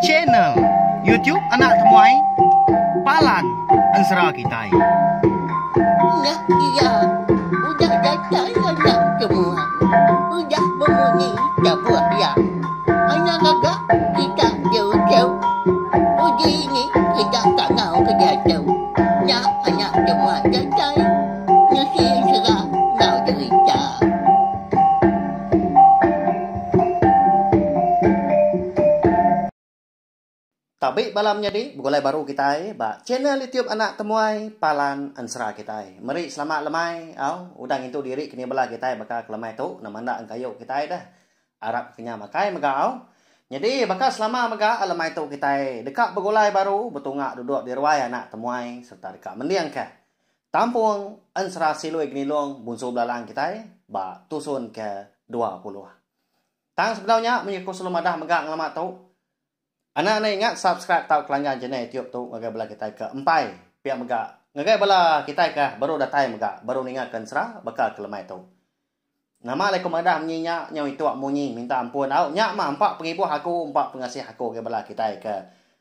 Channel YouTube Anak Temuai Palan Ansara Kitai. Nah, iya, udah datang anak semua. Udah memenuhi sebuah ya. Anak agak kita jauh-jauh. Uji ini kita tak tahu kerja jauh. Nah, anak semua datang. Nasi serah, nak cerita. Tapi balam jadi begolai baru kita ba channel YouTube Anak Temuai Palan Ansara kita. Mari selamat lemai au udang itu diri kini bela kita bakal kelemai tu nama ndak angkayo kita dah. Arab kenya makai megau. Jadi bakal selama mega lemai tu kita dekat begolai baru betungak duduk di ruai Anak Temuai serta dekat mendiang ke. Tampung Ansara Silui Gnilong bunsu belalang kita ba tusun ke 20. Tang sebenarnya menyekut selama dah mega ngelamat tu. Anak-anak ingat subscribe tau kelanggan channel YouTube tu ngagai bela kita ke empai pihak mega ngagai bela kita ke baru datai mega baru ningatkan serah bakal kelemai tu. Nama alaikum adah menyinya nyau itu munyi minta ampun au nyak mah empak pengibuh aku empak pengasih aku ke bela kita ke.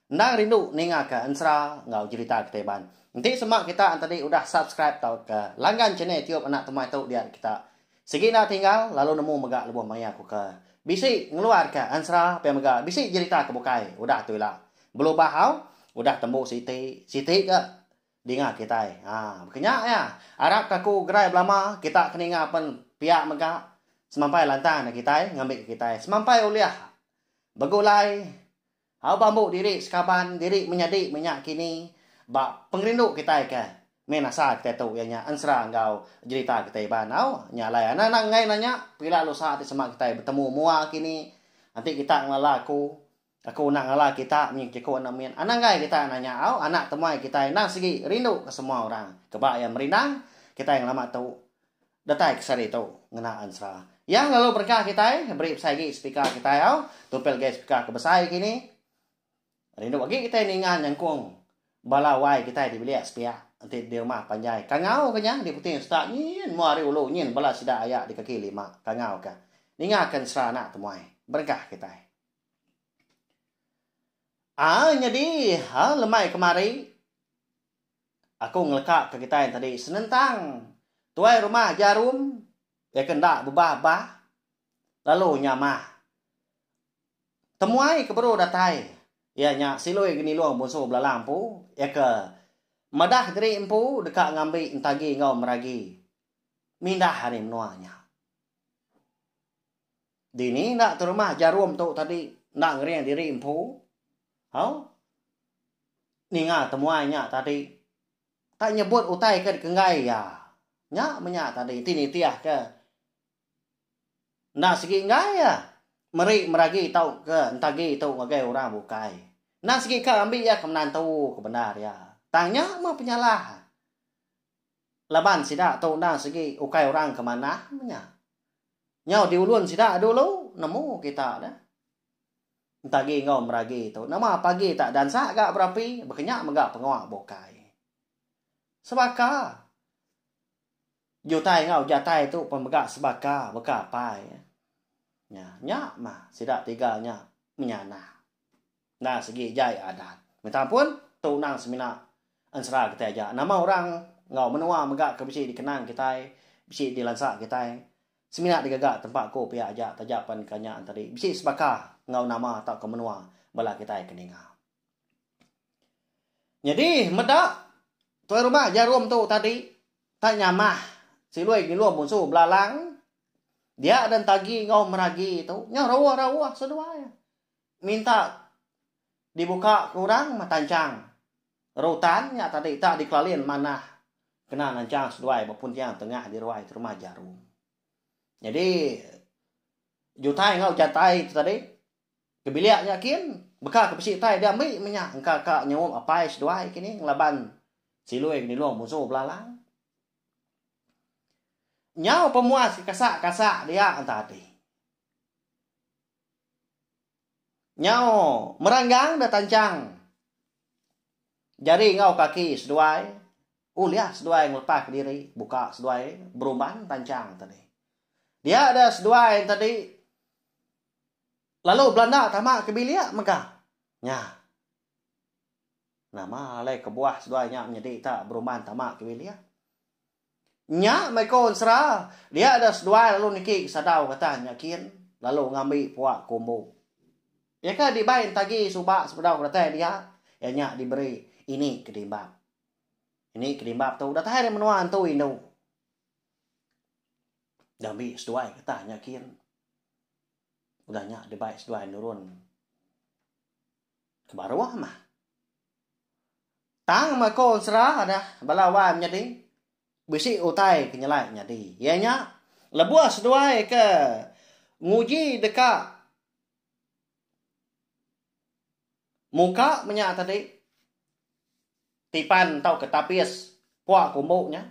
Ndang rindu ningat ke ansra ngau cerita kita ban. Nanti semak kita tadi udah subscribe tau ke langgan channel YouTube Anak Temuai tu dia kita. Segi nak tinggal lalu nemu mega lebuh maya aku ke. Bisi ngeluar ke ansra pe mega bisi cerita ke bukai udah tu lah belum bahau udah tembuk siti ke dengar kita berkenyak ya Arab kaku gerai belama kita keninga pen pihak mega semampai lantang kita ngambil kita semampai uliah begulai au bambu diri sekaban diri menyadik minyak kini bak pengrindu kita ke menasa kita tu yang ansra engkau cerita kita banau nyalai anak ngai nanya pila lu saat semak kita bertemu mua kini nanti kita ngala aku nak ngala kita menyingkiko namin anak ngai kita nanya au anak temuai kita nang segi rindu ke semua orang kebak yang merindang kita yang lama tu datai kesari tu ngena ansra yang lalu berkah kita beri sagi speaker kita au tupel guys speaker kebesai kini rindu bagi kita ningan yang kong balawai kita dibeli speaker nanti di rumah panjai kangau kanya di puting start nyin muari ulu nyin bala sida ayak di kaki lima kangau ka ningakan serana temuai berkah kita jadi lemai kemari aku ngelekak ke kita yang tadi senentang tuai rumah jarum ya kendak bebah-bah lalu nyamah temuai keburu datai ya nyak siloi gini luang bonso belalang pu ya ke madah diri empu dekat ngambil entagi ngau meragi. Mindah hari menuanya. Dini nak terumah jarum tu tadi nak ngeriang diri empu. Hau? Ninga temuanya tadi. Tak nyebut utai ke kengai ya. Nyak menyak tadi. Tini tiah ke. Nak segi ngai ya. Meri meragi tau ke entagi tu ngagai orang bukai. Nak segi ke ambil ya kemenan tu kebenar ya. Tanya mah penyalah. Laban sida tau nang segi ukai orang kemana nya. Nyau diulun sida dulu nemu kita dah. Entagi ngau meragi tu. Nama pagi tak dansa gak berapi berkenyak megak pengawak bokai. Sebaka. Jutai ngau jatai tu pemegak sebaka beka pai. Nya nyak mah sida tiganya menyana. Nah segi jai adat. Minta ampun tu nang semina ansara kita aja. Nama orang ngau menua megak ke bisi dikenang kita, bisi dilansak kita. Seminat digagak tempat ko pihak aja tajapan kanya tadi. Bisi sebaka ngau nama tak ke menua bala kita keninga. Jadi medak tuai rumah jarum tu tadi tak nyamah. Silui giluang bunsu belalang. Dia dan tagi ngau meragi tu. Nya rawa-rawa seduai. Minta dibuka kurang matancang. Rutannya tadi tak diklalin mana kena nancang seduai maupun yang tengah di ruai rumah jarum. Jadi jutai ngau jatai itu tadi kebiliak yakin beka kepesi tai dia ambil minyak engka ka nyawum apai seduai kini ngelaban silui ni luang musuh belalang. Nyau pemuas kasak-kasak dia tadi. Nyau meranggang dah tancang. Jari ngau kaki seduai. Lihat seduai ngelepas ke diri. Buka seduai. Beruban tancang tadi. Dia ada seduai tadi. Lalu Belanda tamak ke bilik megah. Nya. Nama lai ke buah seduanya menjadi tak beruman tamak ke bilik. Nya mai kon sera. Dia ada sedua lalu niki sadau kata nya kian. Lalu ngambil puak kombo. Ya kan dibain tagi subak sepedau kata dia. Ya nya diberi ini kedimbab. Ini kedimbab tu. Dah tahan menuan tu inu. Dami sedua kata nya kian. Udahnya dibaik sedua nurun. Ke bawah mah. Tang mà con sera ada balawan jadi bisi utai kenyalai jadi ianya lebuah seduai ke nguji dekat muka menya tadi tipan tau ke tapis puak kumbuknya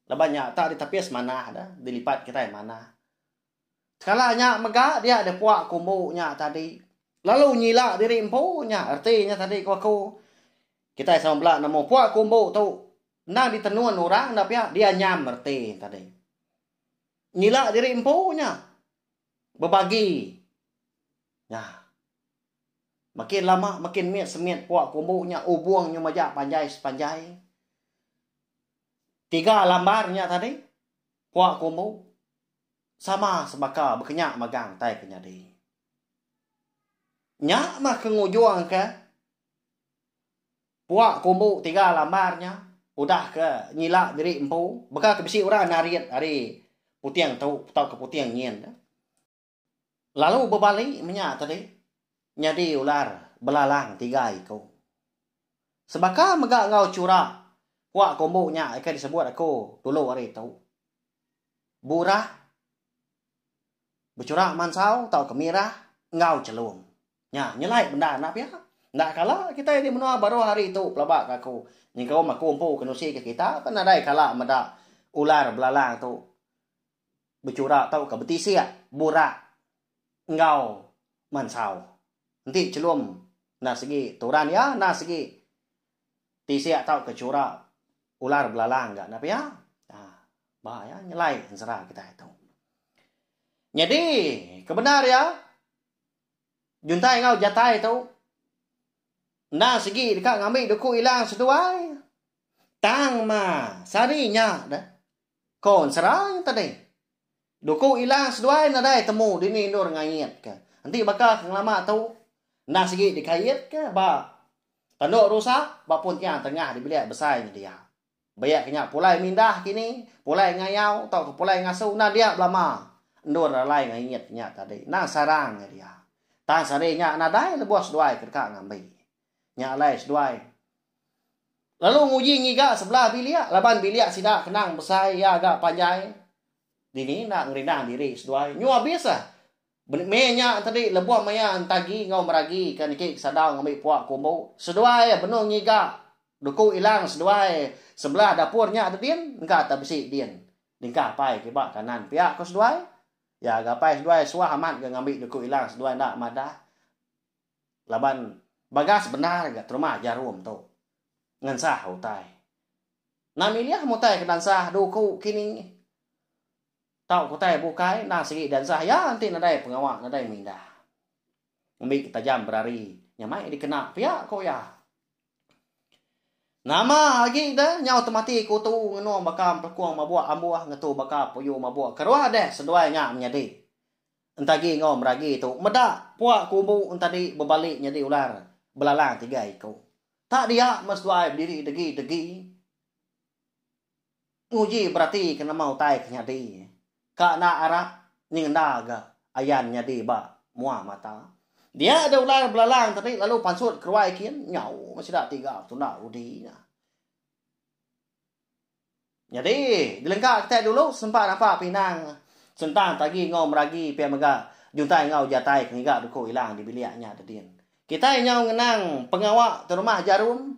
lebanya tak di tapis mana ada dilipat kita mana skalanya megah dia ada puak kumbuknya tadi lalu nyila diri empunya artinya tadi aku kita sama belak nama puak kumbuk tu nang ditenuan orang tapi dia nyam merti tadi. Nyila diri empunya berbagi. Ya. Makin lama makin miat semiat puak kumbuknya ubuangnya majak panjai sepanjai. 3 lambarnya tadi puak kumbuk sama sebaka berkenyak magang tai kenyadi. Nyak mah kengujuang ke puak kumbuk 3 lambarnya udah ke nyila diri empu bekal ke bisi orang nariat hari putiang tau ke putiang nyen lalu berbalik menya tadi nyadi ular belalang 3 ekor sebaka megak ngau curak puak kumbuknya akan disebut aku dulu hari itu burah bercurak mansau tau kemirah ngau celung nya nyelai benda anak ya. Nak kalah kita ini menua baru hari itu pelabak aku. Ni kau mak kumpul kenusi ke kita kan ada kalah meda ular belalang tu. Bercurak tau ke betisia burak ngau mansau. Nanti celum na segi turan ya na segi tisia tau ke curak ular belalang enggak napa ya? Nah, bahaya nyelai serah kita itu. Jadi kebenar ya. Juntai ngau jatai tu nah segi dekat ngambil duku hilang seduai. Tang ma sarinya dah. Kon serang tadi. Duku hilang seduai nadai temu dini nur ngayet ke. Nanti bakal lama tu. Nah segi dikayet ke ba. Tanduk rusak ba pun tiang tengah di bilik besar dia. Bayak kenyak pulai mindah kini, pulai ngayau atau pulai ngasuh nah dia lama. Nur lai ngayet nya tadi. Nah sarang dia. Tang sarinya nadai lebuah seduai ke dekat ngambil. Nyalai seduai. Lalu nguji ngiga sebelah bilik, laban bilik sidak kenang besar ya agak panjang. Dini nak ngerindang diri seduai. Nyu habis ah. Menya tadi lebuah maya antagi ngau meragi kan iki sadau ngambil puak kumbuk. Seduai benuh ngiga. Duku hilang seduai. Sebelah dapurnya ada din, engka tak besi din. Dingkah pai ke bak kanan pihak ko seduai. Ya agak pai seduai suah amat ke ngambil duku hilang seduai nak madah. Laban bagas benar gak terima jarum tu. Ngan sah utai. Namiliah mutai ke dan sah duku kini. Tau kutai bukai na segi dan sah ya nanti nadai pengawak nadai mindah. Ambil tajam berari. Nyamai dikena pihak ko ya. Nama lagi dah nya otomatis ku tu ngenu bakam pelkuang mabuak ambuah ngetu bakal puyu mabuak. Keruah deh seduai nya menyadi. Entagi ngom ragi tu. Medak puak kubu entadi berbalik nyadi ular. Belalang 3 ekor. Tak dia mesduai berdiri degi. Uji berarti kena mau tai kenyadi. Kak na arah ningda ga ayan nyadi ba muah mata. Dia ada ular belalang tadi lalu pansut keruai kian nyau masih dak 3 tu nak udi. Jadi dilengkap kita dulu sempat apa pinang sentang tagi ngom ragi pia mega juntai ngau jatai kengiga duko hilang di biliknya tadi. Kita nyau ngenang pengawak terumah jarum.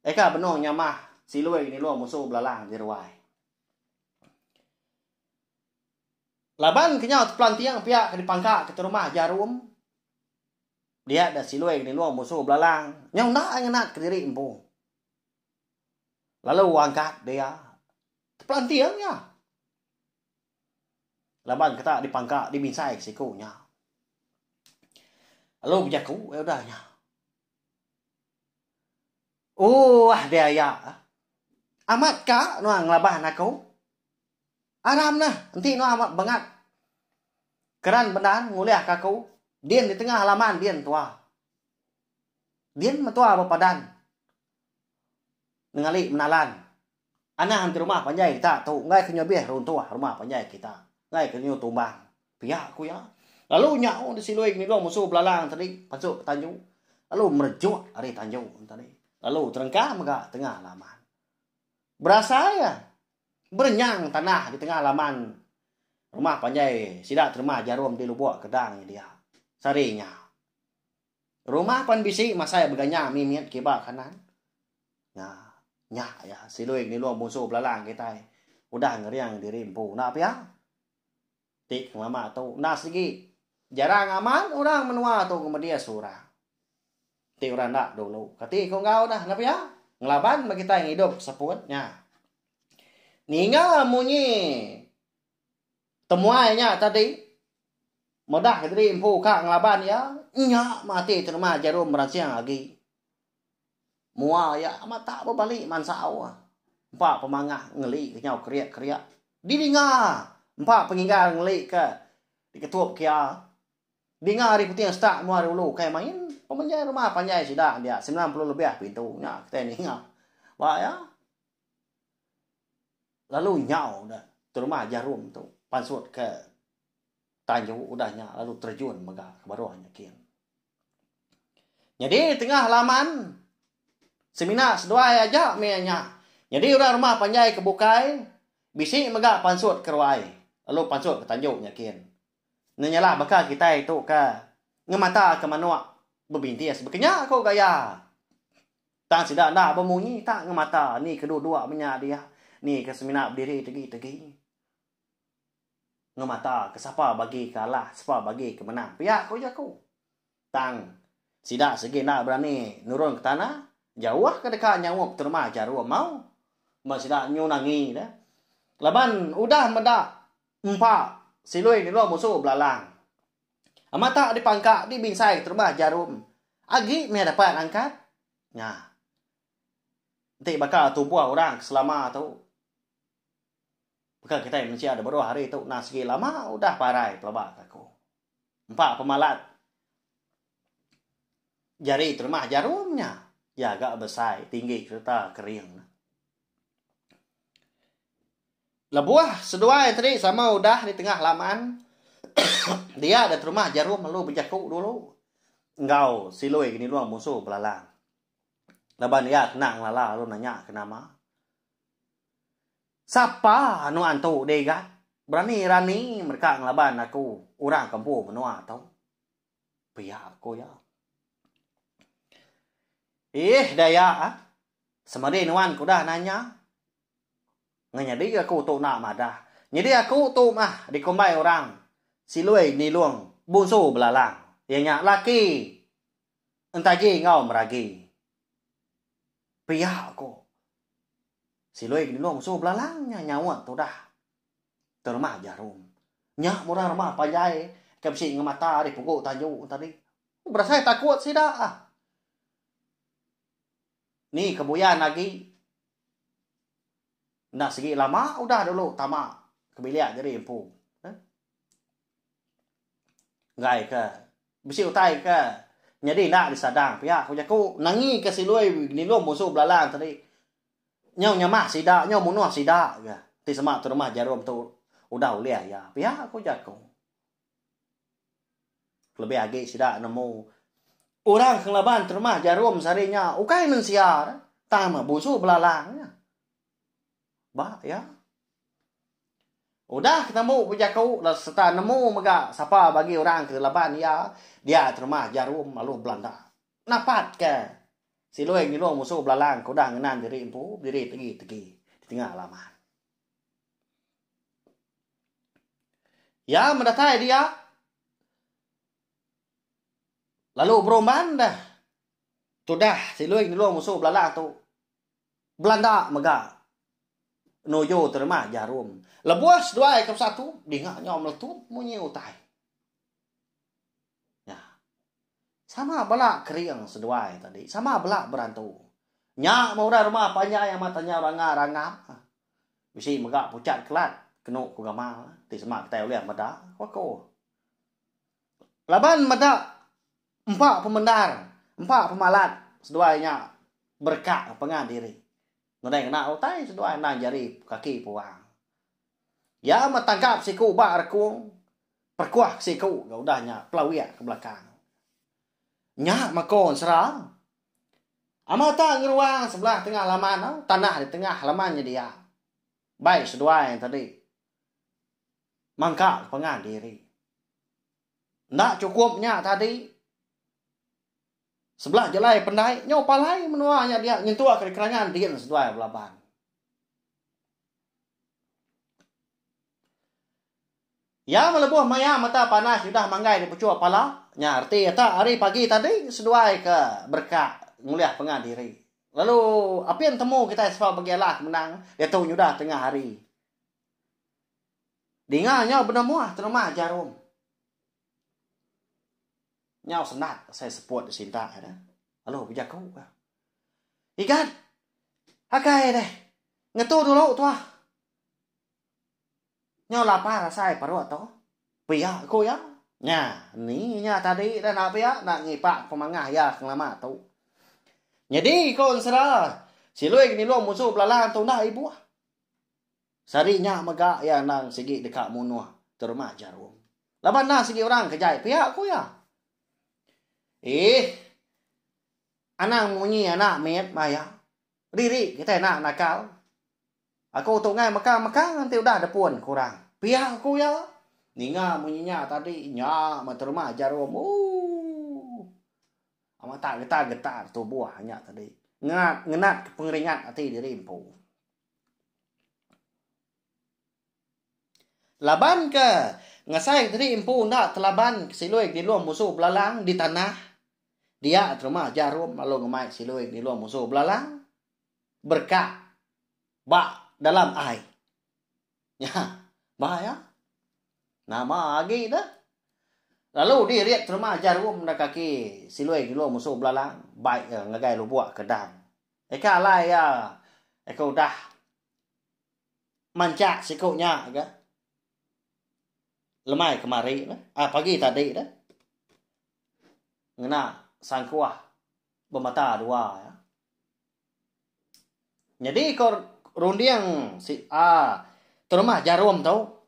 Eka benuh nyamah silui ni luang musuh belalang di ruai. Laban kenyau teplan tiang pihak ke dipangkak ke terumah jarum. Dia ada silui ni luang musuh belalang. Nyau nak ngenat ke diri empu. Lalu angkat dia. Teplan tiangnya. Laban kita dipangkak dibinsai sikunya. Lalu berjaku, udahnya. Oh, dia ya. Amat ka, no ngelabahan aku. Aram nah, nanti no amat banget. Keran bendan nguliah kaku. Dian di tengah halaman, dian tua. Dian metua bapadan. Ningali menalan. Anak di rumah panjai kita tu. Ngai kenyobih runtuh rumah panjai kita. Ngai kenyo tumbang. Pihak aku ya. Lalu nyau di siluig ni doang musuh belalang tadi. Masuk ke Tanjung. Lalu merejut hari Tanjung tadi. Lalu terengkah mega tengah halaman. Berasa ya. Berenyang tanah di tengah halaman. Rumah panjai. Sidak terima jarum di lubuk kedang dia. Sarinya. Rumah pan bisi masa berganya mimit kibak kanan. Ya, siluig ni luang musuh belalang kita. Udah ngeriang dirimpu. Nak apa ya? Tik mama tu. Nak segi. Jarang aman orang menua tu kemudian surah. Tik orang nak dulu. Kati kau dah. Kenapa ya? Ngelaban bagi kita yang hidup seputnya. Ninga munyi. Temuainya tadi. Mudah dirimpu kak ngelaban ya. Nya mati terima jarum beransiang lagi. Mua ya amat tak berbalik mansau. Empat pemangah ngeli ke nyau keriak-keriak. Dilinga. Empat penginggar ngeli ke diketup kia. Dengar hari putih yang start mua dulu kayak main pemenjai rumah panjai sudah dia 90 lebih pintunya kita ni ngah. Wah ya. Lalu nyau dah tu rumah jarum tu pansut ke Tanjung udahnya lalu terjun megah ke bawahnya kian. Jadi tengah halaman seminar sedua aja mianya. Jadi orang rumah panjai kebukai bisi megah pansut ke ruai. Lalu pansut ke Tanjung nyakin. Nanyalah bakal kita itu ke ngemata ke manua berbintis. Bekenya kau gaya. Tak sidak nak bemunyi tak ngemata. Ni kedua-dua punya dia. Ni ke seminar berdiri tegi-tegi. Ngemata ke siapa bagi kalah, siapa bagi ke menang. Pihak kau je kau. Tang sidak segi nak berani nurun ke tanah. Jauh ke dekat nyawup terma jarum mau. Masih nyunangi dah. Laban udah medak empat. Silui ni lo musuh belalang. Amat tak dipangkak di bingsai terma jarum. Agi me dapat angkat. Nah. Nanti bakal tumpuh orang selama tu. Bakal kita mesti ada baru hari tu nak segi lama udah parai pelabak aku. Empat pemalat. Jari terma jarumnya. Ya agak besar, tinggi kereta kering. Lebuah sedua yang tadi sama udah di tengah halaman. Dia ada rumah jarum lalu berjakuk dulu. Engkau silui gini luang musuh belalang. Leban dia tenang lala lalu nanya kenapa. Siapa anu antu degat? Berani-rani mereka ngelaban aku. Orang kampung menua tau. Pihak aku ya. Daya semari nuan ku dah nanya. Nganyadi aku tu nak madah. Jadi aku tu mah dikombai orang. Silui ni luang musuh belalang. Yang laki. Entagi ngau meragi. Pihak aku. Silui ni luang musuh belalangnya nyawat tu dah. Termah jarum. Nyak murah rumah pajai. Kepsi ngemata di pukul Tanjung tadi. Berasa takut sih dah. Ni kebuyan lagi. Nak segi lama udah dulu tamak kebiliak jadi empu. Ngai ke. Bisi utai ke. Jadi nak disadang pihak aku jaku nangi ke silui ni lu musuh belalang tadi. Nyau nyamah sida, nyau munuh sida ke. Ti semak tu rumah jarum tu udah uliah ya. Pihak aku jaku. Lebih agi sida nemu orang kelaban rumah jarum sarinya ukai mensiar tama musuh belalangnya. Bah ya. Udah ketemu pujaku serta nemu mega siapa bagi orang ke laban ya dia terima jarum lalu Belanda. Napat ke silui ni lu musuh belalang kau dah ngenan diri empu diri tegi-tegi di tengah halaman. Ya mendatai dia. Lalu beromban dah. Tu dah silui ni lu musuh belalang tu. Belanda mega. Noyo terima jarum. Lebuas dua ekor satu. Dingak nyom letup. Munyi utai. Ya. Sama bala keriang seduai tadi. Sama bala berantu. Nya mau dah rumah panjang yang matanya rangap. Bisi megak pucat kelat. Kenuk ku gamal. Ti semak kita uliah mada. Wako. Laban mada. Empat pemendar. Empat pemalat. Seduainya berkak pengan diri. Ngadai kena otai seduai nang jari kaki puang. Ya matangkap siku bak rekung. Perkuah siku. Udahnya pelawiak ke belakang. Nya makon serang. Amata ngeruang sebelah tengah halaman. Tanah di tengah halamannya dia. Baik seduai yang tadi. Mangkak pengan diri. Nak cukupnya tadi. Sebelah jelai pendai. Nyaw palai menuanya dia. Nyentuh ke kerangan dia seduai belaban. Ya melebuh maya mata panas sudah manggai di pucuk pala. Nya arti eta hari pagi tadi seduai ke berkak nguliah pengan diri. Lalu apa yang temu kita sebab bagialah menang dia tahu nyudah tengah hari. Dinganya benar muah terima jarum. Nyau senat saya seput di sinta ada. Lalu bijak kau. Ikan. Akai deh. Ngetu dulu tuah. Nyau lapar saya paruh atau. Pia aku ya. Nya, ni nya tadi dah nak pia nak ngipak pemangah ya kang lama tu. Jadi kon sera. Si luig ni lo musuh belalang tu nak ibu. Sarinya megak ya nang sigi dekat munuh terma jarum. Laban nah sigi orang kejai pia aku ya. Anang munyi anak met maya. Riri kita nak nakal. Aku tu ngai makang nanti udah ada pun kurang. Pia aku ya. Ninga munyinya tadi nya materma jarum. Amata getar tubuh hanya tadi. Ngenat pengeringat hati diri empu. Laban ke ngasai diri empu ndak telaban siluig di luar musuh belalang di tanah. Dia terima jarum lalu ngemai siluig di luar musuh belalang. Berkak bak dalam air. Ya, bahaya. Nama lagi dah. Lalu dia riat terima jarum dah kaki siluai di luar musuh belalang. Baik ngagai lu buat kedang. Eka alai ya. Eka udah mancak sikutnya ke. Lemai kemari dah. Pagi tadi dah. Ngena sangkuah bermata dua ya. Jadi kau rundiang terima jarum tau.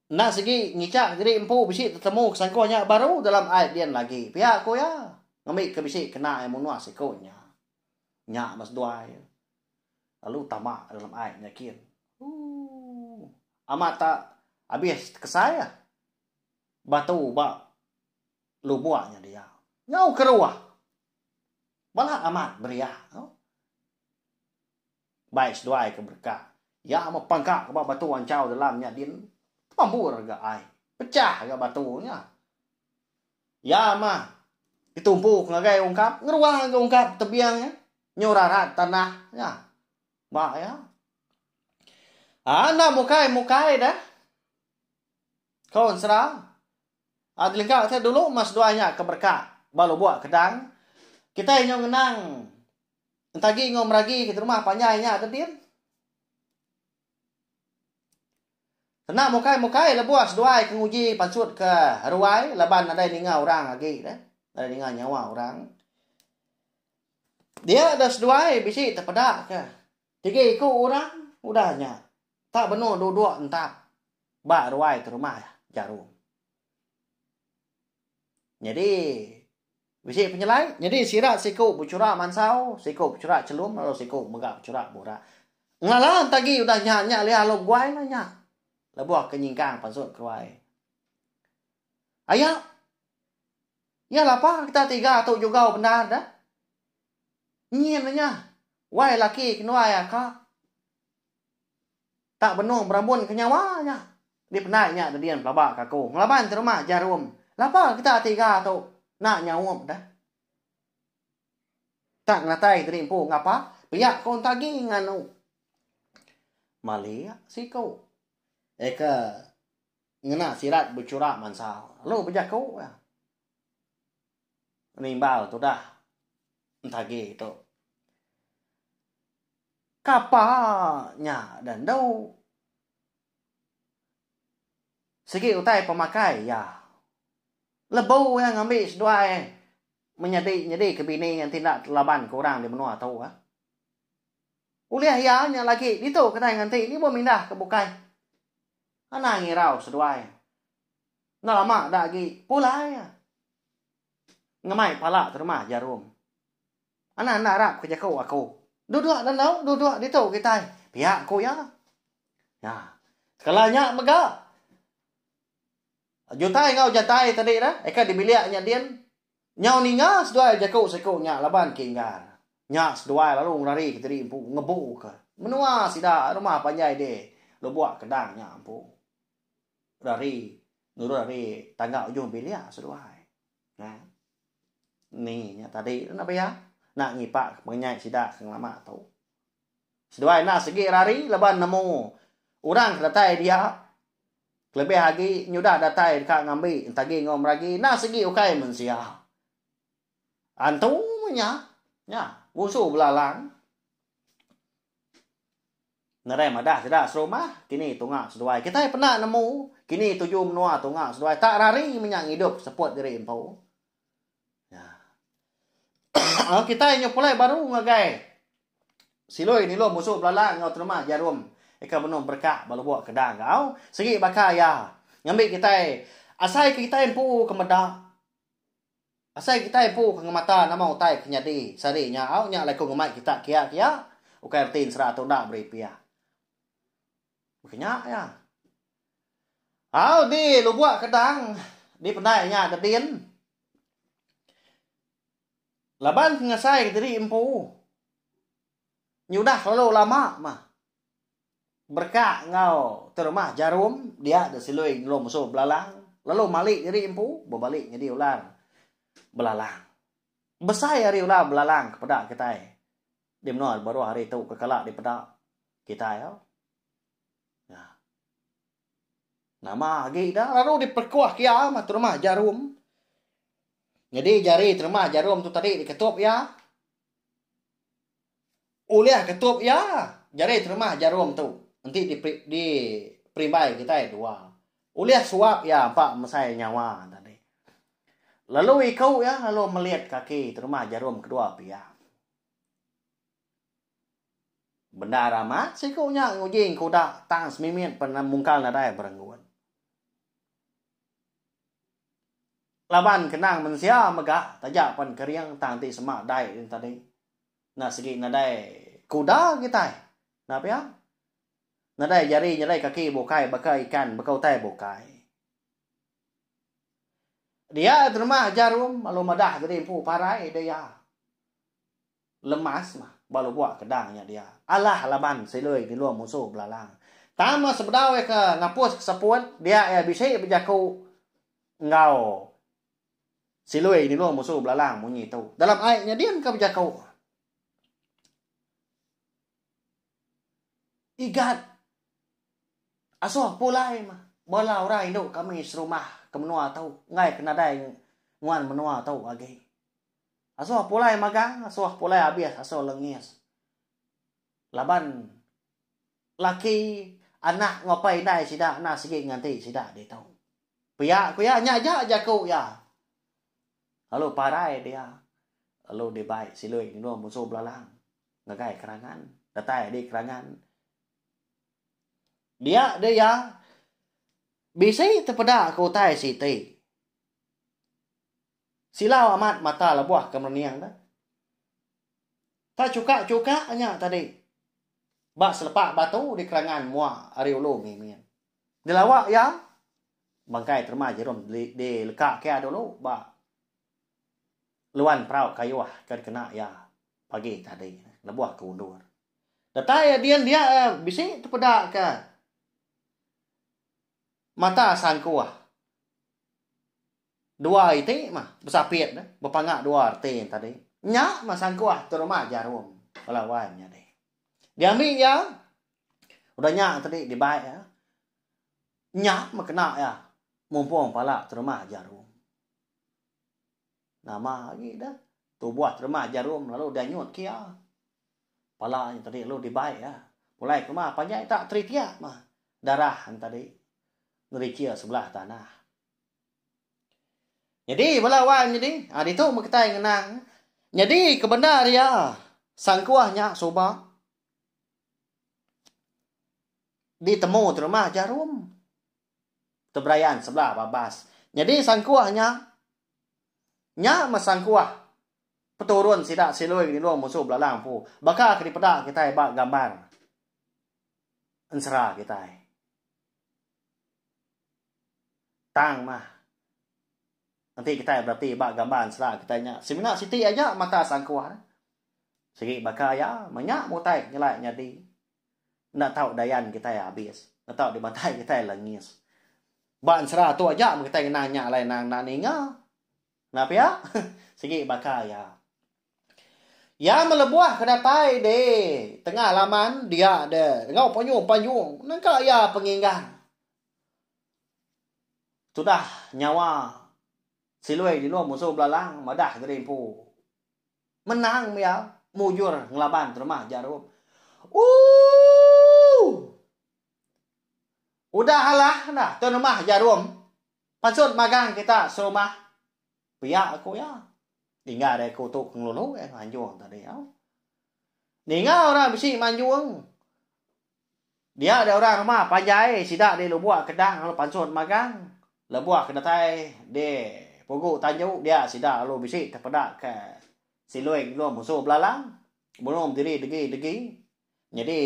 Nak segi ngicak diri empu bisi ketemu sangkonya baru dalam air dian lagi. Pihak aku ya. Ngambil ke bisi kena yang munua sikonya. Nyak mas duai. Lalu tamak dalam air nyakin. Amat tak habis ke saya. Batu bak lubuaknya dia. Nyau keruah. Balak amat beriah. Baik seduai ke berkah. Ya mau pangkak ke batu wancau dalamnya din. Pambur agak ai. Pecah agak batunya. Ya mah. Ditumpuk ngagai ungkap. Ngeruang agak ungkap tebiangnya. Nyorarat tanahnya. Mbak ya. Nak mukai dah. Kawan serang. Dilengkap saya dulu mas doanya keberkah. Baru buat kedang. Kita yang ngenang. Entagi ngom ragi kita rumah panjangnya ada dia. Kena mukai lebuas doai kenguji pansut ke ruai laban ada ninga orang lagi dah. Ada ninga nyawa orang. Dia ada seduai bisi terpedak ke. Tiga ikut orang udahnya. Tak benar dua entap. Bak ruai ke rumah jarum. Jadi bisi penyelai. Jadi sirat siku bucurak mansau, siku bucurak celum lalu siku megak bucurak borak. Ngalah tagi udah nyak lihat lo guai nanya. Lebuah kenyingkang pansut keruai. Ayah. Ya lapar kita tiga atau juga benar dah. Nyin nanya. Wai laki kenuai akak. Tak benar berambun kenyawanya. Di penainya ada dian pelabak kaku. Ngelaban terima jarum. Lapar kita tiga atau nak nyawam dah. Tak ngatai terimpu ngapa? Piak kon tagi nganu. Malia si kau. Eka ngena sirat bucurak mansau. Lo bejak kau ya. nimbal tu dah. Entah gitu. Kapanya dan đâu. Segi utai pemakai ya. Lebau yang ambil seduai menjadi kebini yang tidak laban ke orang di menua tahu ah. Uliah ya nya lagi itu kedai nganti ini mau mindah ke bukai. Ana ngirau seduai. Nah lama dah lagi pulai ya. Ngamai pala terima jarum. Ana harap kerja kau aku. Duduk dan lau, duduk di tu kita. Pihak aku ya. Ya. Sekalanya mega. Jutai ngau jatai tadi dah. Eka di biliknya dia. Nyau ni nga seduai jakau sekau nya laban kinggar. Nya seduai lalu lari ke tadi empu ngebu ke. Menua sida rumah panjai de. Lo buat kedang nya empu. Lari nuru lari tangga ujung bilik seduai. Nah. Ni nya tadi kenapa ya? Nak ngipak mengenai sida kang lama tahu. Seduai nak segi lari laban nemu orang datai dia. Lebih lagi nyudah datai dekat ngambil tagi ngom lagi nak segi ukai mensia. Antu nya musuh belalang. Narai madah tidak serumah kini tungak seduai. Kita pernah nemu kini tujuh menua tungak seduai tak lari menyak hidup seput diri empu. Ya. Kita nyopulai baru ngagai. Siloi ni lo musuh belalang ngau terima jarum. Eka benom berkak balu buat kedang kau. Segi bakaya. Ngambil kita asai kita empu ke medak. Asai kita empu ke mata nama utai kenyadi. Sarinya au nya lai ko ngamai kita kia. Ukai tin sera tu ndak beripia. Bukannya ya. Au di lu buat kedang. Di pendainya kedin. Laban ngasai diri empu. Nyudah lalu lama mah. Berkak ngau terumah jarum dia ada siloi lo musuh belalang lalu malik jadi empu berbalik jadi ular belalang besar hari ular belalang kepada kita di menol baru hari itu kekalak di pedak kita ya nama lagi dah lalu diperkuah kiamat terumah jarum jadi jari terumah jarum tu tadi diketup ya uliah ketup ya jari terumah jarum tu nanti di perimbai kita dua. Uliah suap ya pak mesai nyawa tadi. Lalu ikau ya lalu melihat kaki terumah jarum kedua pihak. Benda ramat sikaunya ngujing kuda tang semimin pernah mungkal nadai berangguan. Laban kenang mensia megah tajak pan keriang tang ti semak dai tadi. Nah segi nadai kuda kita. Napa ya? Nadai jari nyadai kaki bokai bakai ikan bakau tai bokai. Dia terima jarum malu madah gede empu parai dia. Lemas mah balu buat kedangnya dia. Alah laban siloi di luar musuh belalang. Tama sebedau ke ngapus kesapuan dia ya bisa berjaku ngau. Siloi di luar musuh belalang bunyi tu. Dalam ayatnya dia ke berjaku. Igat asuh pulai mah. Bola orang induk kami serumah ke menua tahu. Ngai kena dai nguan menua tahu lagi. Asuh pulai magang, asuh pulai habis, asuh lengis. Laban laki anak ngopai dai sida na segi nganti sida dia tahu. Pia ku ya nyaja jaku ya. Lalu parai dia. Lalu dibai siloi ni musuh belalang. Ngagai kerangan, datai di kerangan. Dia bisa terpada kau tai siti. Silau amat mata lebuah kemerniang dah. Tak cuka hanya tadi. Bak selepak batu di kerangan muak ariulu mimian. Dilawak ya. Bangkai terma jerum di lekak kia dulu bak. Luan perauk kayuah kena ya pagi tadi lebuah keundur. Datai dia bisa terpada ke mata sangkuah. Dua itu mah besapiat dah. Berpangak dua arti tadi. Nyak mah sangkuah terumah jarum. Lawannya deh. Diambil ya. Udah nyak tadi dibaik ya. Nyak mah kena ya. Mumpung pala terumah jarum. Nama lagi dah. Tu buat rumah jarum lalu dia nyut kia. Palanya tadi lalu dibaik ya. Mulai ke rumah panjang tak teritia mah. Darah tadi. Ngericia sebelah tanah. Jadi belawan jadi. Di tu kita ngenang. Jadi kebenar ya. Sangkuahnya soba. Ditemu di rumah jarum. Tebrayan sebelah babas. Jadi sangkuahnya. Nya masangkuah. Peturun sidak silui di luar musuh belalang pu. Baka kedi pedak kita bak gambar. Ensera kita. Tang mah. Nanti kita berarti bak gambar ensera kita nya. Semina siti aja mata sangkuah. Segi baka ya banyak mutai nyelai nyadi. Nak tahu dayan kita ya habis. Nak tahu di bantai kita lengis. Bak ensera tu aja kita nanya lain nang ninga. Kenapa ya? Segi baka ya. Ya melebuah kena tai de. Tengah laman dia de. Ngau panyung. Nangka ya penginggan. Sudah nyawa. Silui di luar musuh belalang. Madah gerimpu. Menang ya. Mujur ngelaban rumah jarum. Udah halah dah. Tu rumah jarum. Pansut magang kita serumah. Pihak aku ya. Tinggal ada kutuk ngelulu manjuang tadi ya. Tinggal orang bisi manjuang. Dia ada orang rumah panjai sidak di lubuak kedang lalu pansut magang. Lubuak kedatai di pokok tanjuk dia sidak lalu bisi terpedak ke silui lu musuh belalang. Belum diri degi. Jadi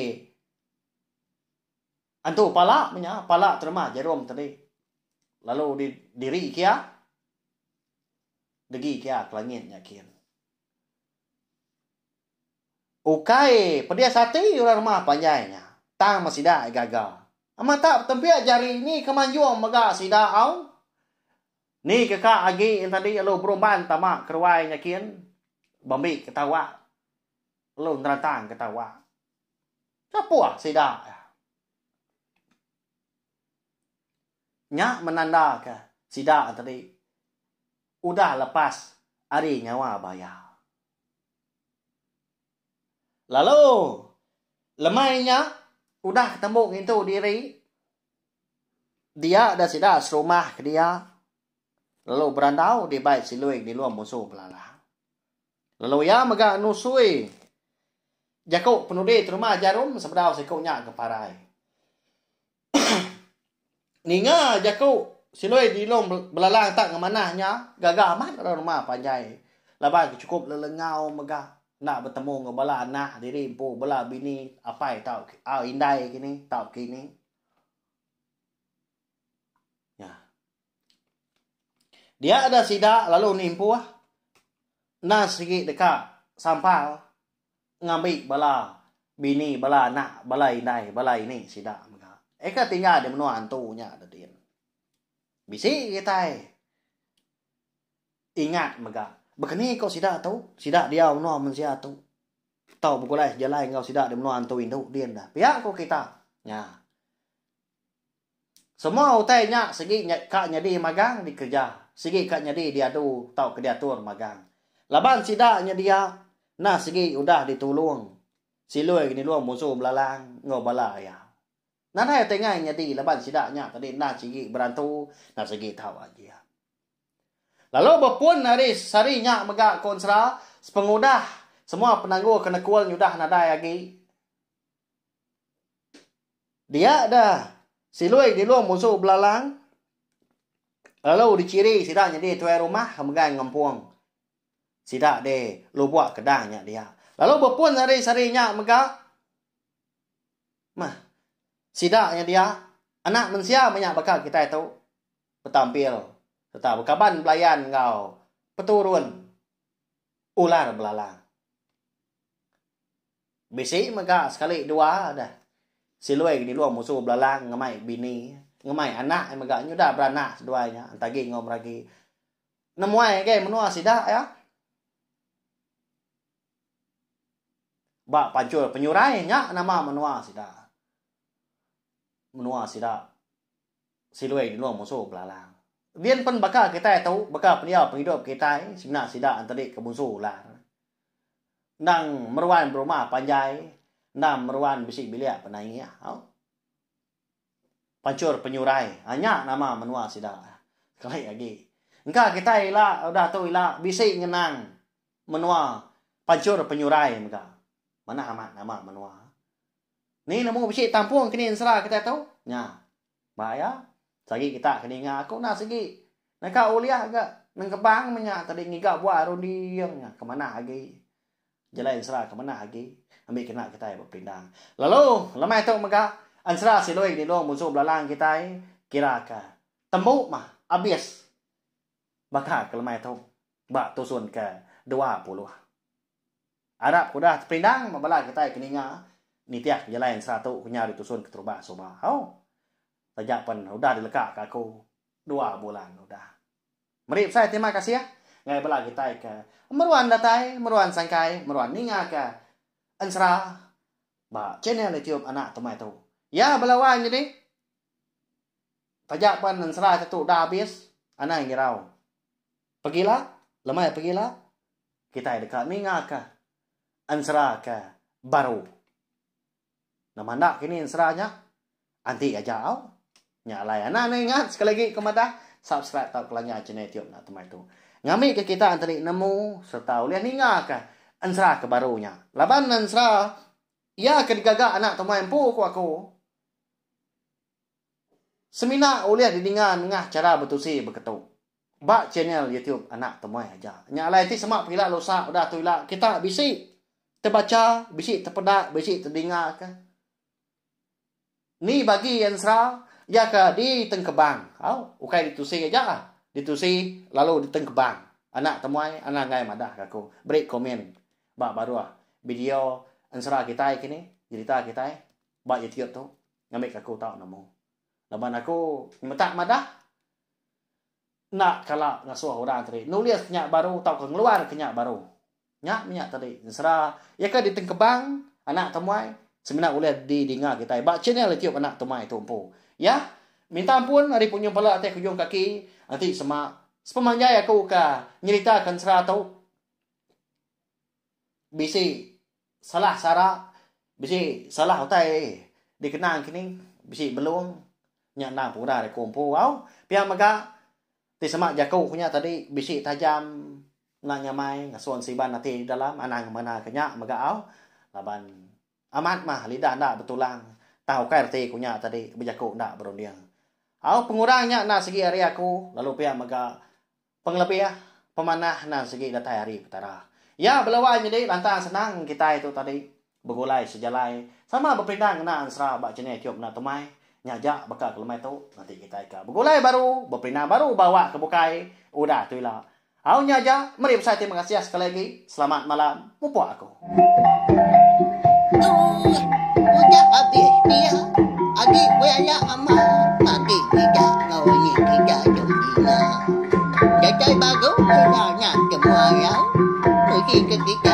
antu palak punya palak terima jarum tadi. Lalu di diri kia degi kia kelangit yakin. Ukai pedia sati orang rumah panjainya. Tang masih dah gagal. Amat tak tempiak jari ni kemanjuang maga sida au. Ni kakak agi yang tadi lu berumban tamak keruai yakin. Bambi ketawa. Lu nerantang ketawa. Siapa sida? Nyak menanda ke sida tadi. Udah lepas hari nyawa bayar. Lalu lemainya udah ketemu itu diri. Dia dah sidak serumah ke dia. Lalu berandau di baik silui di luar musuh belalang. Lalu ya megak nusui. Jakuk penudi rumah jarum sebedau sikuknya ke parai. Ninga jakuk silui di luar belalang tak ke manahnya. Gagah amat orang rumah panjai. Laban cukup lelengau megak. Nak bertemu dengan bala anak diri empu bala bini apa tahu indai kini tahu kini ya dia ada sidak lalu nimpu nas sikit dekat sampal ngambil bala bini bala anak bala indai bala ini sidak mega eka tinggal di menua antunya ada dia bisi kita ingat mega. Begini kau sidak tahu? Sidak dia menua manusia tu. Tahu bukulai jalan kau sidak di menua antu induk dia dah. Pihak kau kita. Ya. Semua utainya segi kak nyadi magang dikerja. Segi kak nyadi dia tu tahu kediatur magang. Laban sidaknya dia. Nah segi udah ditulung. Silui ni luang musuh belalang ngau bala ya. Nah hai tengah nyadi laban sidaknya tadi nah segi berantu nah segi tahu aja. Lalu berpun hari sarinya megak konsra sepengudah semua penangguh kena kual nyudah nadai lagi. Dia dah silui di luar musuh belalang. Lalu diciri sidak jadi tuai rumah megang ngampuang. Sidak de lu buat kedangnya dia. Lalu berpun hari sarinya megak. Mah sidaknya dia anak manusia banyak bakal kita itu bertampil. Tetap kaban belayan kau peturun ular belalang. Bisi maka sekali dua dah. Silui di luar musuh belalang ngemai bini, ngemai anak maka nyudah beranak seduanya antagi ngom lagi. Nemuai ke menua sidak ya. Bak pancur penyurai nya nama menua sidak. Menua sidak. Silui di luar musuh belalang. Viên pen baka kita tahu baka peniau penghidup kita sebenar sida antara kebunsu lah. Nang meruan berumah panjai, nang meruan bisik bilik penai ya. Pancur penyurai, hanya nama menua sida. Kelai lagi. Engkau kita ila udah tahu ila bisik ngenang menua pancur penyurai mereka. Mana amat nama menua. Ni namu bisik tampung kini insra kita tahu. Nya. Bahaya. Sagi kita kini ngaku nak segi. Nak uliah agak nang kebang menyak tadi ngigak buat rudiangnya kemana lagi. Jalan insra kemana lagi. Ambil kena kita berpindang. Lalu lemai tu maka ansra siloi di dong musuh belalang kita kira ka. Tembuk mah habis. Baka ke lemai tu. Bak tusun ke 20. Arab kuda terpindang mabala kita kini ngah. Nitiak jalan satu punya ditusun ke terubah soba. Sejak pen udah dilekak ke aku 2 bulan udah. Merip saya terima kasih ya. Ngai bala kita ke meruan datai, meruan sangkai, meruan ninga ke ansra ba channel YouTube anak temai tu. Ya belawan jadi. Sejak pen ansra satu dah habis, anak ngirau. Pergilah, lemai pergilah. Kita dekat ninga ke ansra ke baru. Nama nak kini ansranya anti aja au. Nyalai anak ingat sekali lagi kepada subscribe tau kelanya channel YouTube nak temai tu. Ngami ke kita antri nemu serta uliah ninga ke ansra ke barunya. Laban ansra ya ke digagak anak temai empu aku. Semina uliah didingan ngah cara betusi berketuk. Bak channel YouTube anak temai aja. Nyalai ti semak pila losak udah tu ila kita bisik terbaca, bisik terpedak, bisik terdengar ke. Ni bagi ansra ya ke di tengkebang. Ukai ditusi aja. Ditusi lalu di tengkebang. Anak temuai, anak ngai madah aku. Break komen. Bak baru video ansra kita kini, cerita kita bak YouTube tu. Ngambil aku tahu namo. Laban aku minta madah. Nak kalau ngasuh orang tadi. Nulis kenyak baru tahu keluar kenyak baru. Nyak minyak tadi. Ansra ya ke di tengkebang anak temuai. Sebenarnya boleh didengar kita. Bak channel YouTube anak temai tu empu. Ya, minta ampun hari punya pala atas hujung kaki. Nanti semak. Sepemanjai aku ka nyeritakan serah tau. Bisi salah sara. Bisi salah utai. Dikenang kini. Bisi belum. Nyak nang pura dari kumpu. Pihak maka. Ti semak jakau punya tadi. Bisi tajam. Nak nyamai. Ngasuan siban nanti dalam. Anang mana kenyak maka laban. Amat mah lidah ndak betulang. Tahu kai reti kunya tadi berjaku ndak berundiang. Pengurangnya nak segi hari aku lalu pihak maka penglebih pemanah nak segi datai hari petara. Ya belawan jadi lantang senang kita itu tadi bergulai sejalai sama berpindang nak ansra bak channel YouTube nak temai nyajak bakal kelemai tu nanti kita ika bergulai baru berpindang baru bawa ke bukai udah tu lah. Nyajak mari saya terima kasih sekali lagi. Selamat malam mupo aku. Udah habis dia. Adik waya amat. Mati tidak ngawini tidak jomina. Jajai baru nak semua yang. Mesti ketika